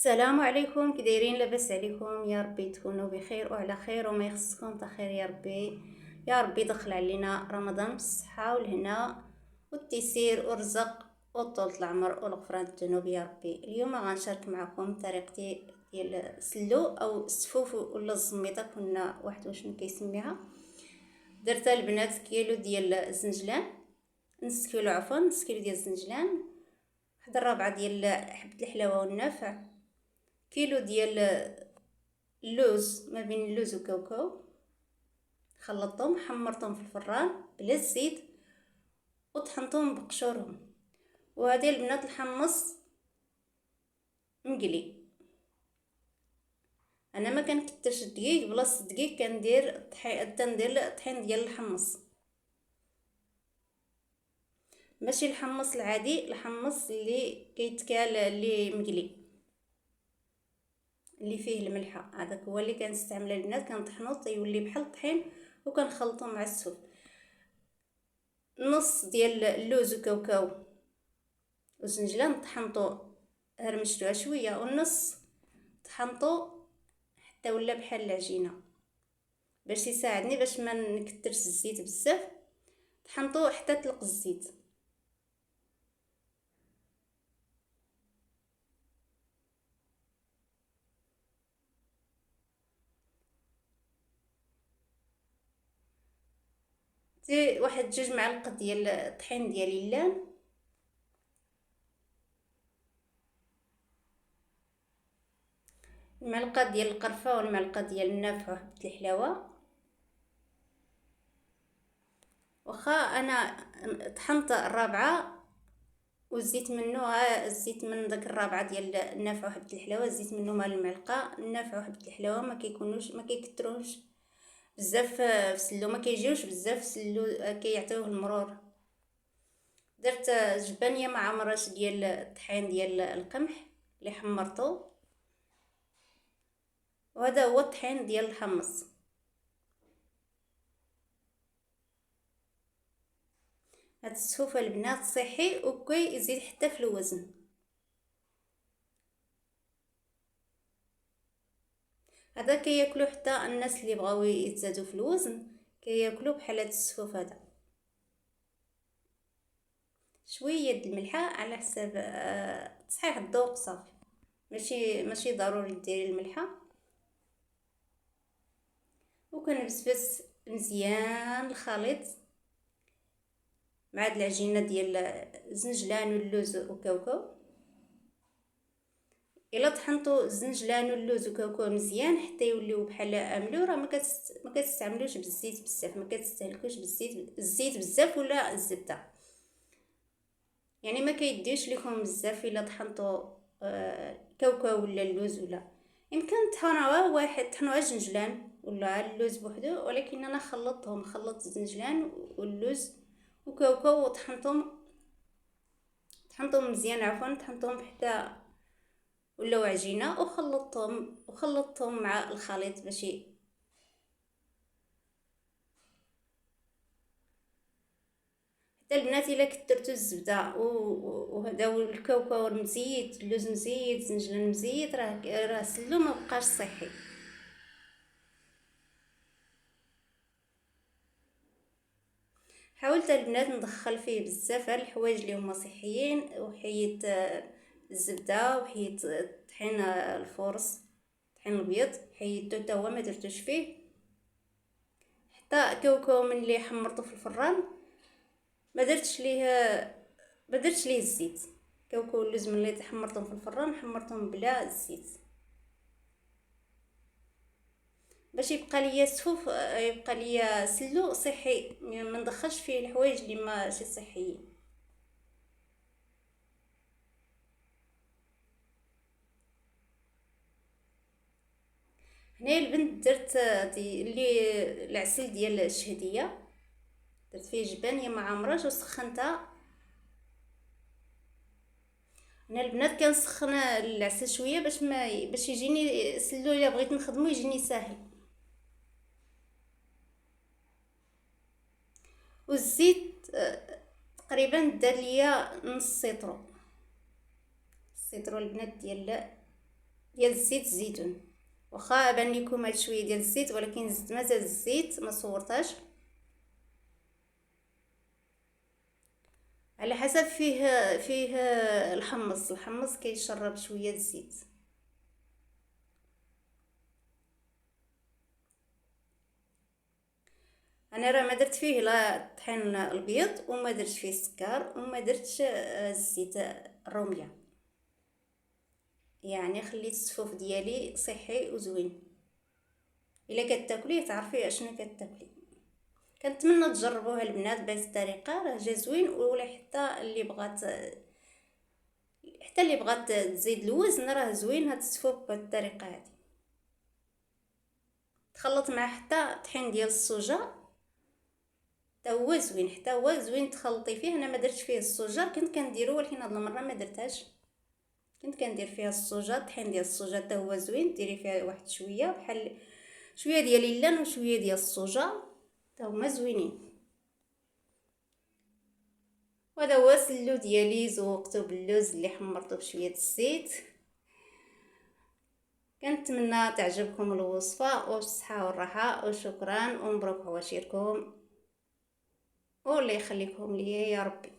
السلام عليكم، كي دايرين؟ لاباس عليكم؟ يا ربي تكونوا بخير وعلى خير وما يخصكم تخير يا ربي. يا ربي دخل علينا رمضان بالصحة والهنا والتيسير والرزق وطولة العمر والغفران الذنوب يا ربي. اليوم غنشارك معكم طريقتي ديال السلو او السفوف ولا الزميطه كنا واحد شنو كيسميها. درت البنات كيلو ديال الزنجلان، نص كيلو عفوا نص كيلو ديال الزنجلان، واحد الرابعه ديال حبه الحلاوه والنافع، كيلو ديال اللوز ما بين اللوز وكاوكاو، خلطتهم حمرتهم في الفران بلا الزيت وطحنتهم بقشورهم. وهذه البنات الحمص مقلي، انا ما كنكثرش الدقيق، بلاصه الدقيق كندير الطحين ديال الحمص، ماشي الحمص العادي، الحمص اللي كيتكال اللي مقلي اللي فيه الملحه، هذاك هو اللي كنستعمل البنات. كنطحنو يولي بحال الطحين وكنخلطو مع السف. نص ديال اللوز وكاوكاو وزنجلان طحنتو هرمشتوها شويه، والنص طحنتو حتى ولا بحال العجينه باش يساعدني باش ما نكثرش الزيت بزاف. طحنتو حتى طلق الزيت. زي واحد 2 معالق ديال الطحين ديال اللان، المعلقه ديال القرفه والمعلقه ديال النافع وحبه الحلاوه. واخا انا طحنت الرابعه وزيت منه، الزيت من داك الرابعه ديال النافع وحبه الحلاوه زيت منه مال المعلقه. النافع وحبه الحلاوه ما كيكثروش بزاف في السلو، ما كيجيوش بزاف في السلو، كيعطيوه المرور. درت جبانيه مع مرش ديال الطحين ديال القمح اللي حمرته، وهذا هو الطحين ديال الحمص. هاد السفوفه البنات صحي وكيزيد حتى في الوزن. هذا كياكلو حتى الناس اللي بغاو يتزادوا في الوزن، كياكلو بحال هاد السفوف هذا. شويه د الملحه على حساب صحيح الذوق صافي، ماشي ضروري ديري الملحه. وكنبسبس مزيان الخليط مع هاد العجينه ديال الزنجلان واللوز وكاوكاو. الا طحنتو الزنجلان واللوز وكاوكاو مزيان حتى يوليو بحال املو، راه ما كتستعملوش بالزيت بزاف، ما كتستهلكوش الزيت بزاف ولا الزبده، يعني ما كيديوش لكم بزاف الا طحنتو كاوكاو ولا اللوز. ولا يمكن طحنوها الزنجلان ولا اللوز بوحدو، ولكن انا خلطت الزنجلان واللوز وكاوكاو وطحنتهم مزيان، عفوا طحنتهم حتى ولاو عجينه، وخلطتهم مع الخليط باش حتى البنات الا كثرتوا الزبده وهذا والكاوكاو مزيت، اللوز مزيت، الزنجلان مزيت، راه سلو ما بقاش صحي. حاولت البنات ندخل فيه بزاف الحوايج اللي هما صحيين، وحيت الزبده، وحيت طحين الفورص، طحين الابيض حيدته حتى هو ما درتوش فيه. حتى كاوكاو من اللي حمرته في الفران ما درتش ليه الزيت. كاوكاو اللوز من اللي حمرتهم في الفران حمرتهم بلا الزيت باش يبقى ليا سفوف، يبقى ليا سلو صحي، ما ندخلش فيه الحوايج اللي ماشي صحيين. هنا البنت درت اللي العسل ديال الشهديه، درت فيه جبانيه مع مرش وسخنتها. انا البنات كنسخن العسل شويه باش يجيني سلو، الا بغيت نخدمو يجيني ساهل. والزيت تقريبا دار ليا نص سيترو البنات ديال ديال زيت الزيتون. واخا بان لكم هاد شويه ديال الزيت، ولكن زدت مازال الزيت ما صورتهاش على حسب. فيه الحمص كيشرب شويه الزيت. انا راه ما درت فيه لا طحين البيض، وما درت فيه السكر، وما درتش الزيت الروميه. يعني خليت الصفوف ديالي صحي وزوين. الا كتاكليه تعرفي اشنو كتاكلي. كنتمنى تجربوها البنات بهذه الطريقه، راه جا زوين. ولا حتى اللي بغات تزيد الوزن راه زوين هاد الصفوف بهذه الطريقه هذه. تخلط مع حتى طحين ديال الصوجه، حتى هو زوين، حتى هو زوين تخلطي فيه. انا ما درتش فيه الصوجه، كنت كنديرو ولكن هاد المره ما درتهاش. كنت كندير فيها الصوجه، طحين ديال الصوجه حتى هو زوين. ديري فيها واحد شويه بحال شويه ديال اللان وشويه ديال الصوجه، حتى هما زوينين. وهذا هو السلو ديالي، زوقته باللوز اللي حمرته بشويه الزيت. كنتمنى تعجبكم الوصفه، والصحه والراحه، وشكرا ومبروك عواشيركم، والله يخليكم ليا يا ربي.